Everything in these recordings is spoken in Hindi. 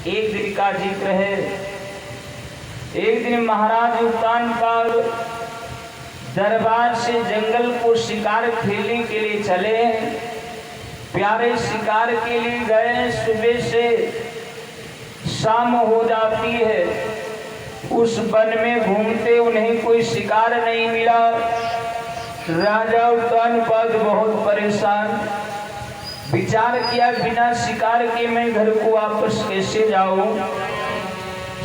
एक दिन का जिक्र है। एक दिन महाराज उत्तानपाद दरबार से जंगल को शिकार खेलने के लिए चले। प्यारे शिकार के लिए गए। सुबह से शाम हो जाती है। उस वन में घूमते उन्हें कोई शिकार नहीं मिला। राजा उत्तानपाद बहुत परेशान। विचार किया बिना शिकार के मैं घर को वापस कैसे जाऊं।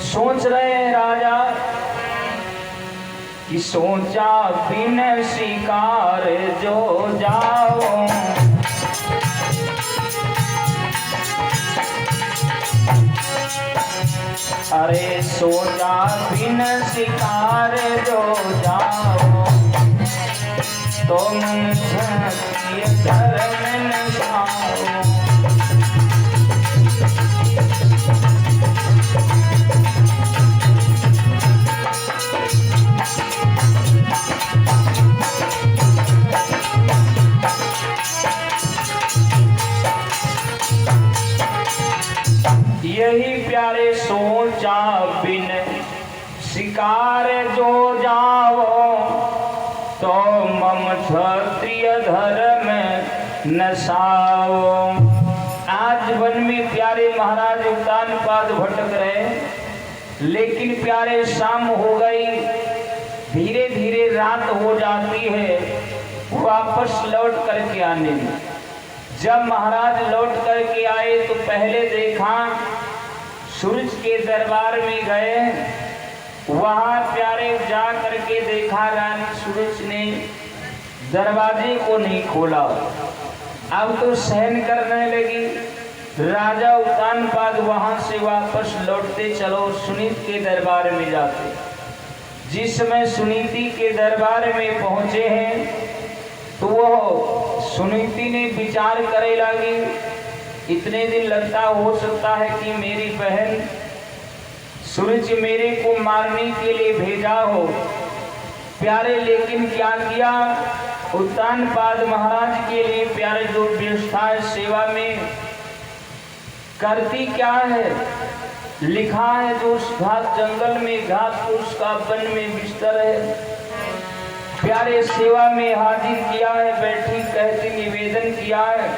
सोच रहे हैं राजा कि सोचा बिन शिकार जो जाओ। अरे सोचा बिन शिकार जो जाओ तुम क्षत्रिय धर्म न जाओ। यही प्यारे सोचा बिन शिकार जो जाओ तो मम क्षत्रिय धर्म नसाओ। आज वन में प्यारे महाराज उत्तानपाद भटक रहे, लेकिन प्यारे शाम हो गई। धीरे धीरे रात हो जाती है। वापस लौट करके आने में जब महाराज लौट करके आए तो पहले देखा सूरज के दरबार में गए। वहां प्यारे जा करके देखा रानी सूरज ने दरवाजे को नहीं खोला। अब तो सहन करने लगी। राजा उत्तानपाद वहां से वापस लौटते चलो सुनीति के दरबार में जाते। जिस समय सुनीति के दरबार में पहुंचे हैं तो वो सुनीति ने विचार करे लगी। इतने दिन लगता हो सकता है कि मेरी बहन सूरज मेरे को मारने के लिए भेजा हो। प्यारे लेकिन क्या किया उत्तानपाद महाराज के लिए प्यारे जो व्यवस्था है सेवा में करती क्या है। लिखा है जो उस घास जंगल में घास फूस का वन में बिस्तर है। प्यारे सेवा में हाजिर किया है। बैठी कहती निवेदन किया है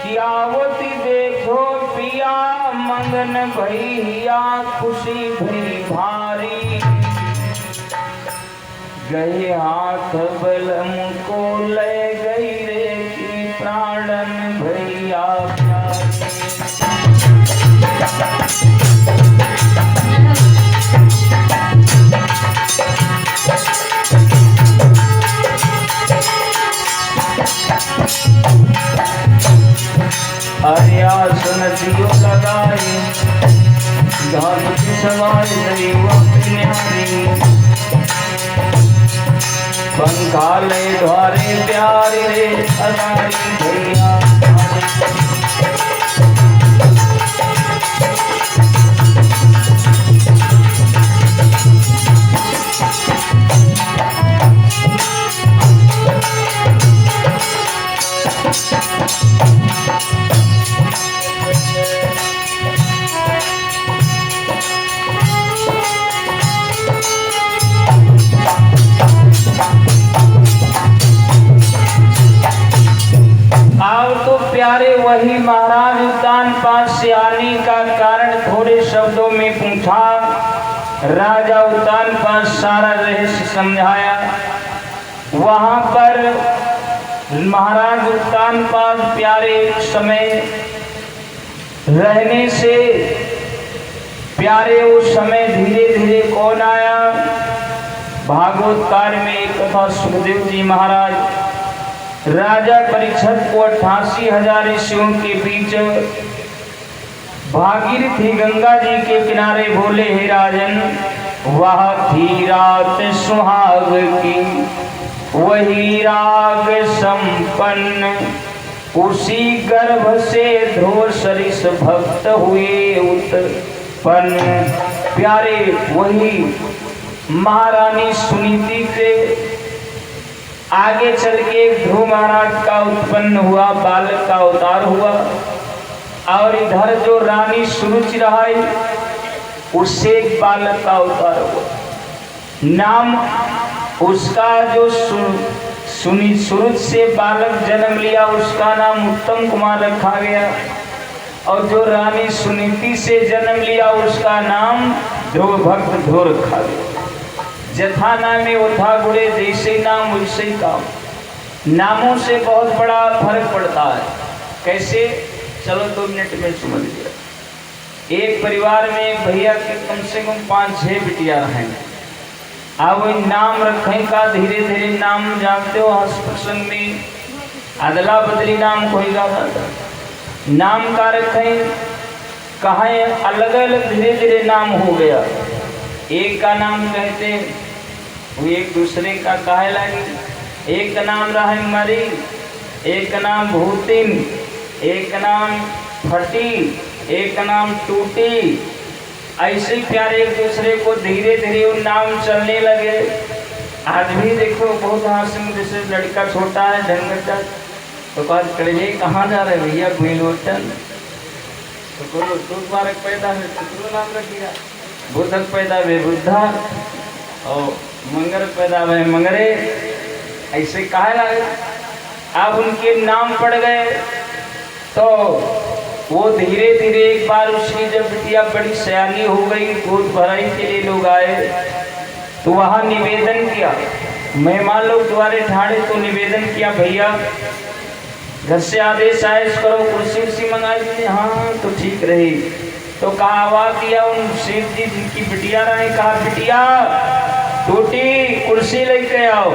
कि आवती देखो पिया मंगन भैया खुशी भई भारी। गए हाथ बलम को ले गई रे की प्राणन भैया अरे आसन दियो लगाए घाट की सवारी दैव न्यारी। पंखा ले द्वारे प्यारे रे अनारी भैया। प्यारे वही महाराज उत्तानपाद से आने का कारण थोड़े शब्दों में पूछा। राजा उत्तानपाद सारा रहस्य समझाया। वहां पर महाराज उत्तानपाद प्यारे समय रहने से प्यारे उस समय धीरे धीरे कौन आया। भागवतकार में एक कथा सुखदेव जी महाराज राजा परीक्षित को 88,000 ऋषियों के बीच भागीरथी गंगा जी के किनारे बोले हे राजन वह थी रात सुहाग की वही राग संपन्न उसी गर्भ से ध्रुव सरिस भक्त हुए उत्पन्न। प्यारे वही महारानी सुनीति के आगे चल के ध्रुव महाराज का उत्पन्न हुआ, बालक का अवतार हुआ। और इधर जो रानी सुरुचि रही उससे एक बालक का अवतार हुआ। नाम उसका जो सुरुच से बालक जन्म लिया उसका नाम उत्तम कुमार रखा गया, और जो रानी सुनीति से जन्म लिया उसका नाम ध्रुव भक्त ध्रुव रखा गया। जथा नामे उथा गुड़े, जैसे नाम वैसे ही काम। नामों से बहुत बड़ा फर्क पड़ता है। कैसे? चलो 2 मिनट में समझ लिया। एक परिवार में एक भैया के कम से कम 5-6 बिटिया रहें, अब नाम रखें का धीरे धीरे नाम जानते हो, हंस प्रसंग में अदला बदली नाम कोई गाता नाम का रखें, कहें अलग अलग धीरे धीरे नाम हो गया। एक का नाम कहते वो एक दूसरे का कहे लगी। एक का नाम रहे मरी, एक का नाम भूतिन, एक का नाम फटी, एक का नाम टूटी। ऐसे प्यारे एक दूसरे को धीरे धीरे वो नाम चलने लगे। आज भी देखो बहुत हासिल, जैसे लड़का छोटा है ढंग का तो कड़े कहाँ जा रहे भैया गुलोटन, तो बोलो दूध बारक पैदा है तो नाम रखिएगा, बुधक पैदा हुए बुद्धा और मंगर पैदा हुए मंगरे। ऐसे कहा लगे। अब उनके नाम पड़ गए तो वो धीरे धीरे एक बार उसकी जब बिटिया बड़ी सयानी हो गई, दूध भराई के लिए लोग आए तो वहाँ निवेदन किया, मेहमान लोग द्वारे ठाड़े तो निवेदन किया भैया घर से आदेश आयस करो, कुर्सी उर्सी मंगा दीजिए। हाँ तो ठीक रही। तो कहा आवाज दिया उन सेठ जी जिनकी बिटिया रहे, कहा बिटिया टूटी कुर्सी लेके आओ।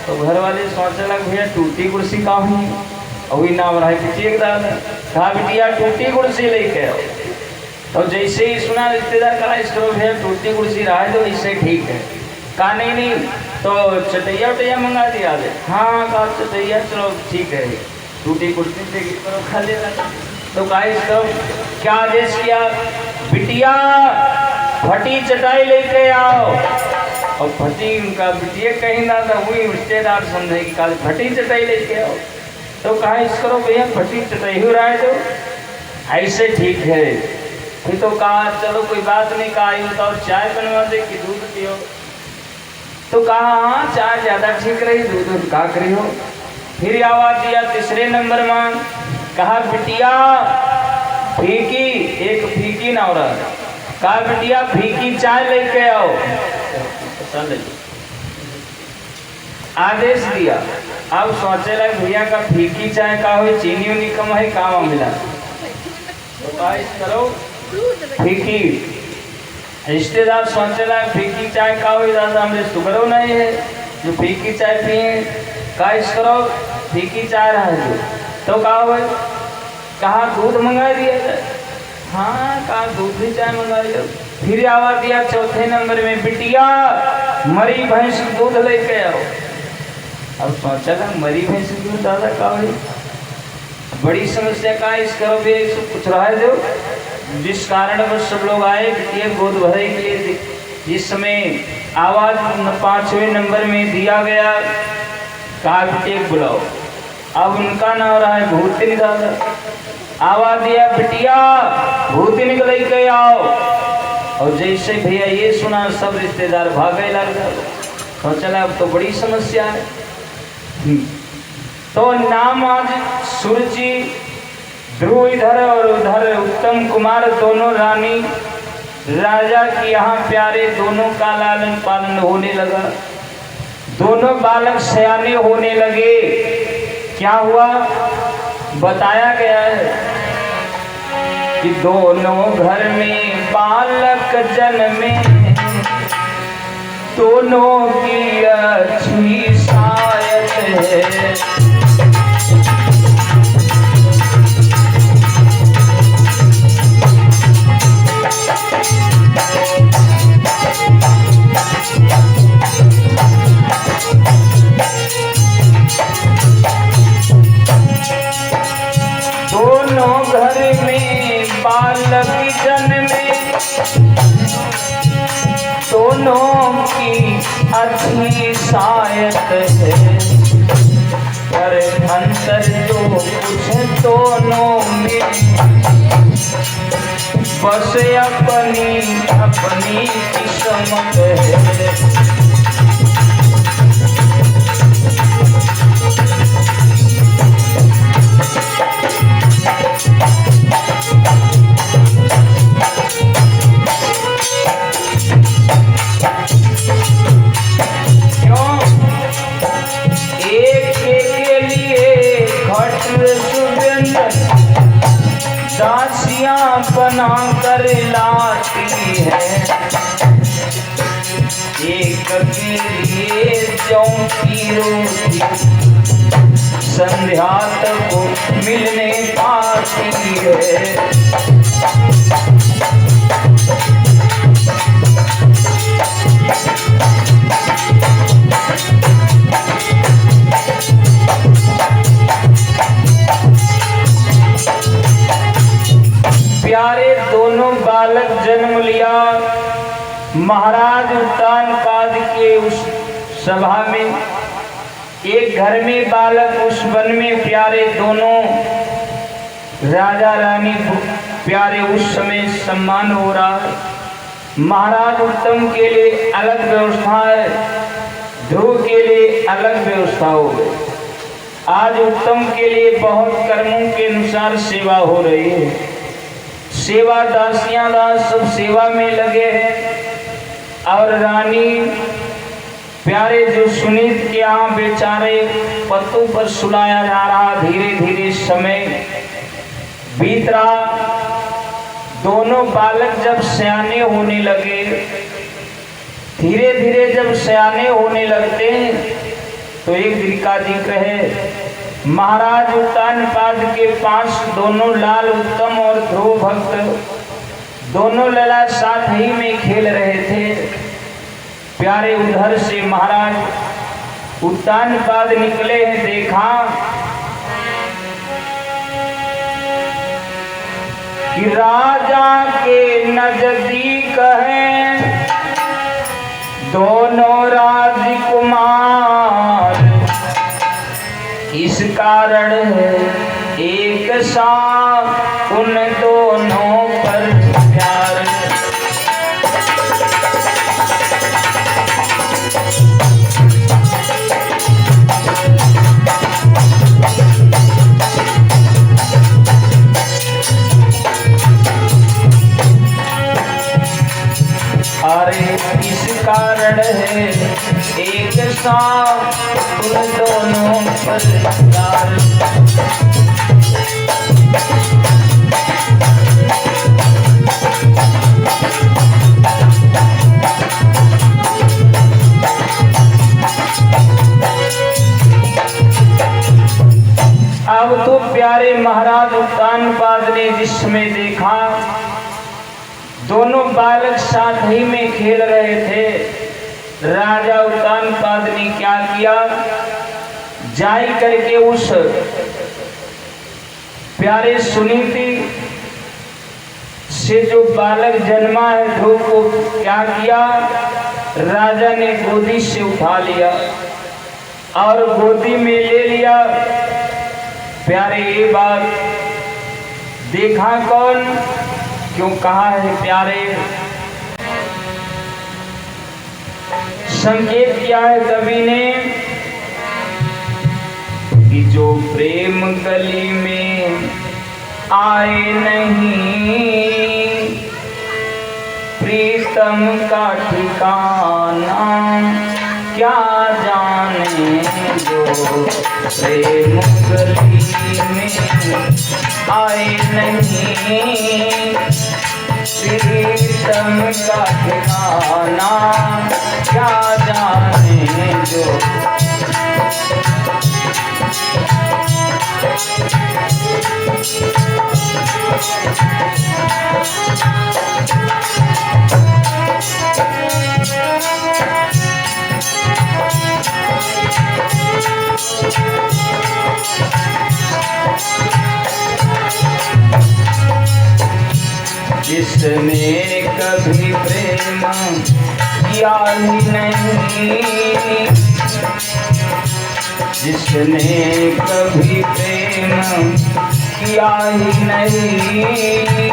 तो घर वाले सोचने लगे भैया टूटी कुर्सी कहाँ है, और वही नाम रहा बिटिया कहा बिटिया टूटी कुर्सी लेके आओ। तो जैसे ही सुना रिश्तेदार कहा इसको भैया टूटी कुर्सी रहा है तो इससे ठीक है। कहा नहीं तो चटैया उटैया मंगा दिया। हाँ कहा चटैया चलो ठीक है, टूटी कुर्सी से करो खा लेना। तो कहा इसको क्या आदेश किया, बिटिया फटी चटाई लेके आओ। और फटी उनका बिटिया कहीं ना था, वही रिश्तेदार समझे कि कहा फटी चटाई लेके आओ। तो कहा इस करो भैया फटी चटाई हो रहा है तो ऐसे ठीक है। फिर तो कहा चलो कोई बात नहीं, कहा बताओ चाय बनवा दे कि दूध पियो। तो कहा हाँ चाय ज़्यादा ठीक रही, दूध का करी हो। फिर आवाज दिया तीसरे नंबर में, कहा बिटिया फीकी, एक फीकी ना हो रहा, कहा बिटिया फीकी चाय लेके आओ। आदेश दिया। अब सोचे लगे भैया का फीकी चाय का हो, चीनी उनी कम है, काम मिला। तो कहा इस करो फीकी। रिश्तेदार सोचे लगे फीकी चाय का हो, दादा हमें शुगर नहीं है जो फीकी चाय पिए। कहा इस करो फीकी चाय रहा है। तो कहा दूध मंगा दिया जाए। हाँ कहा दूध भी चाय मंगा दिया। फिर आवाज दिया चौथे नंबर में, बिटिया मरी भैंस दूध लेके आओ। अब सोचा था मरी भैंस दूध दादा का हो, बड़ी समस्या का इस करो भी कुछ रहा है जो जिस कारण बस सब लोग आए बिटिया गोद भरे के लिए। जिस समय आवाज 5वें नंबर में दिया गया, कहा बिटिया बुलाओ। अब उनका नाम रहा है भूतिनी दादा। आवाज दिया बिटिया भूतिनी को लेके आओ। और जैसे भैया ये सुना सब रिश्तेदार भागे लग गए। तो चला अब तो बड़ी समस्या है। तो नाम आज सुरुचि ध्रुव इधर और उधर उत्तम कुमार दोनों रानी राजा की यहाँ प्यारे दोनों का लालन पालन होने लगा। दोनों बालक सयाने होने लगे। क्या हुआ बताया गया है कि दोनों घर में बालक जन्मे, दोनों की अच्छी शायद है। दोनों की अच्छी शायद है। पर अंतर जो कुछ दोनों में, बस अपनी अपनी किस्मत है। दासियां बना कर लाती है, एक के लिए जौ की रोटी संध्या तक मिलने पाती है। प्यारे दोनों बालक जन्म लिया महाराज उत्तानपाद के उस सभा में। एक घर में बालक, उस वन में प्यारे दोनों राजा रानी प्यारे। उस समय सम्मान हो रहा है। महाराज उत्तम के लिए अलग व्यवस्था है, ध्रुव के लिए अलग व्यवस्था हो गई। आज उत्तम के लिए बहुत कर्मों के अनुसार सेवा हो रही है। सेवा दासियां दास सब सेवा में लगे हैं और रानी प्यारे जो सुनीत के यहाँ बेचारे पत्तों पर सुलाया जा रहा। धीरे धीरे समय बीत रहा। दोनों बालक जब सयाने होने लगे, धीरे धीरे जब सयाने होने लगते हैं तो एक दिन का जिक्र है। महाराज उत्तानपाद के पास दोनों लाल उत्तम और ध्रुव भक्त दोनों लला साथ ही में खेल रहे थे। प्यारे उधर से महाराज उत्तानपाद निकले हैं। देखा कि राजा के नजदीक हैं दोनों राजकुमार, इस कारण एक सा उन दोनों पर प्यार। अरे इस कारण है एक सा उन दोनों पर प्यार। अब तो प्यारे महाराज उत्तानपाद ने जिस समय देखा दोनों बालक साथ ही में खेल रहे थे, राजा उत्तानपाद ने क्या किया, जाई करके उस प्यारे सुनीति से जो बालक जन्मा है ध्रुव को क्या किया, राजा ने गोदी से उठा लिया और गोदी में ले लिया। प्यारे ये बात देखा कौन, क्यों कहा है प्यारे, संकेत किया है कवि ने कि जो प्रेम गली में आए नहीं, प्रीतम का ठिकाना क्या जाने। जो प्रेम गली में आए नहीं, प्रीतम का ठिकाना क्या जाने। जो जिसने कभी प्रेम किया ही नहीं, जिसने कभी प्रेम किया ही नहीं,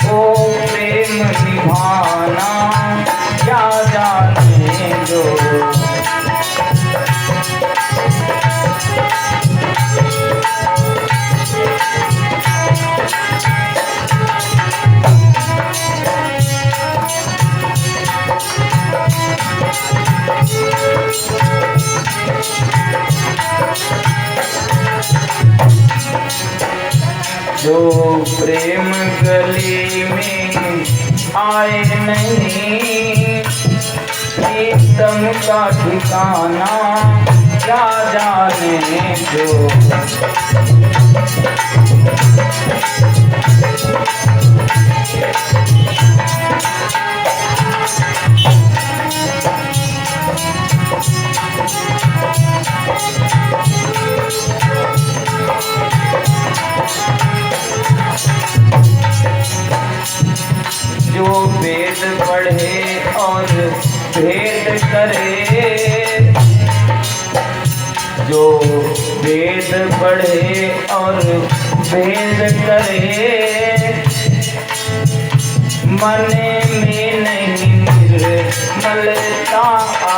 वो प्रेम निभाना क्या जाने जो। जो प्रेम गली में आए नहीं, प्रीतम का ठिकाना क्या जाने जो। जो वेद पढ़े और भेद करे, जो वेद पढ़े और भेद करे, मन में नहीं निर्मलता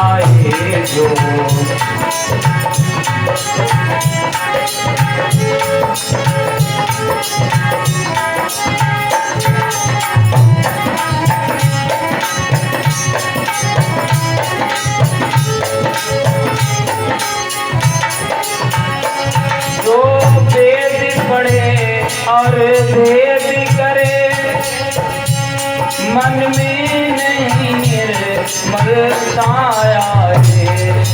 आए जो। और भेद करे, मन में नहीं निर्मलता आए।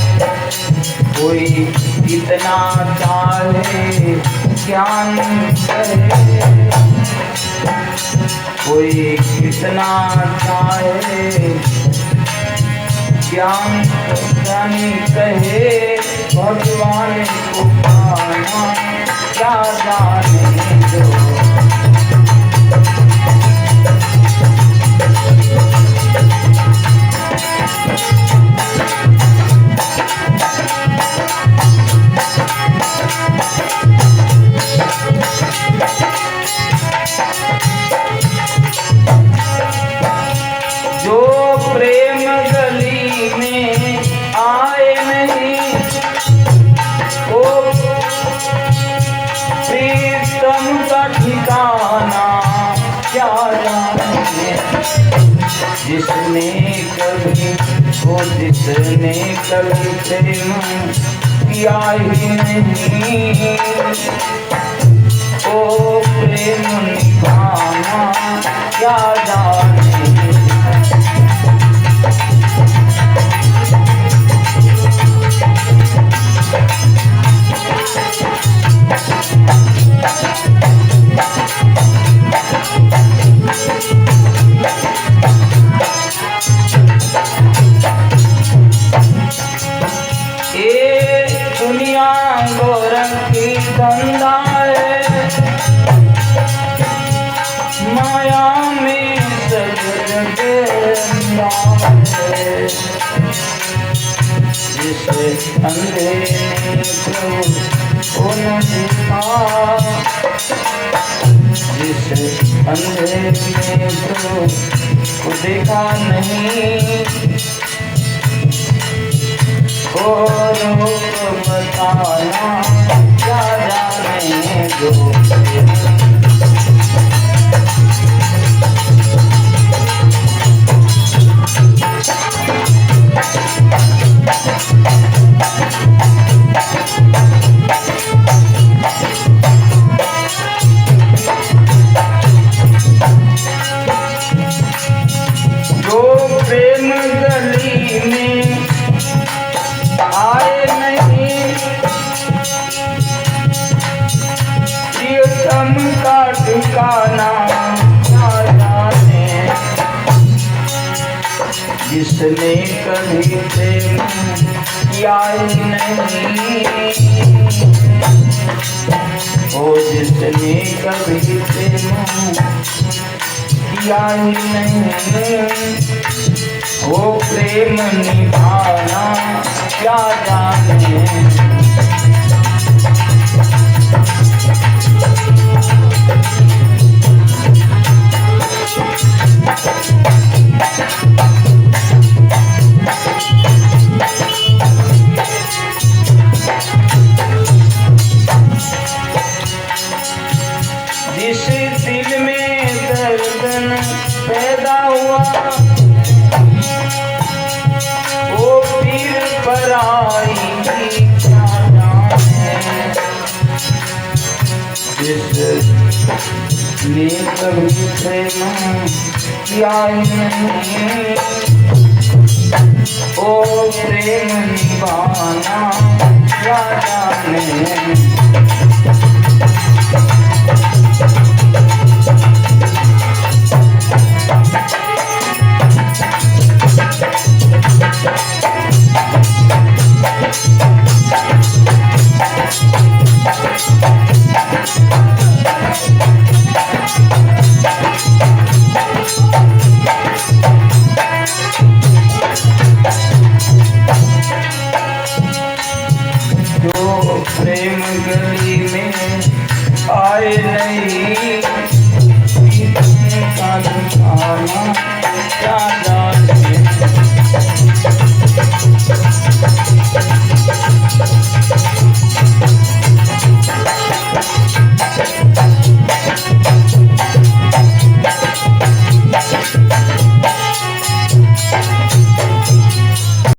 कोई कितना चाहे ज्ञान करे, कोई कितना चाहे ज्ञान कहे, भगवान को पाना क्या जाने जो। जो प्रेम गली में आए नहीं, वो प्रीतम का ठिकाना क्या जाने। जिसने कभी प्रेम किया ही नहीं, ओ प्रेम निभाना क्या जाने। दुनिया गोरख की धंधा है, माया में सब जगह है। जिस अंधेरे को न देखा, जिस अंधेरे को देखा नहीं, और बताना क्या जाने जो। जो प्रेम गली में आए नहीं, प्रियतम का ठिकाना क्या जाने। जिसने कभी प्रेम किया ही नहीं, ओ जिसने कभी प्रेम किया ही नहीं, वो प्रेम निभाना क्या जाने। दिल में दर्द न पैदा हुआ, वो पीर पराई क्या जाने। जिसने कभी प्रेम किया नहीं, ओ प्रेम निभाना क्या जाने। जो प्रेम गली में आए नहीं, का दिखाना क्या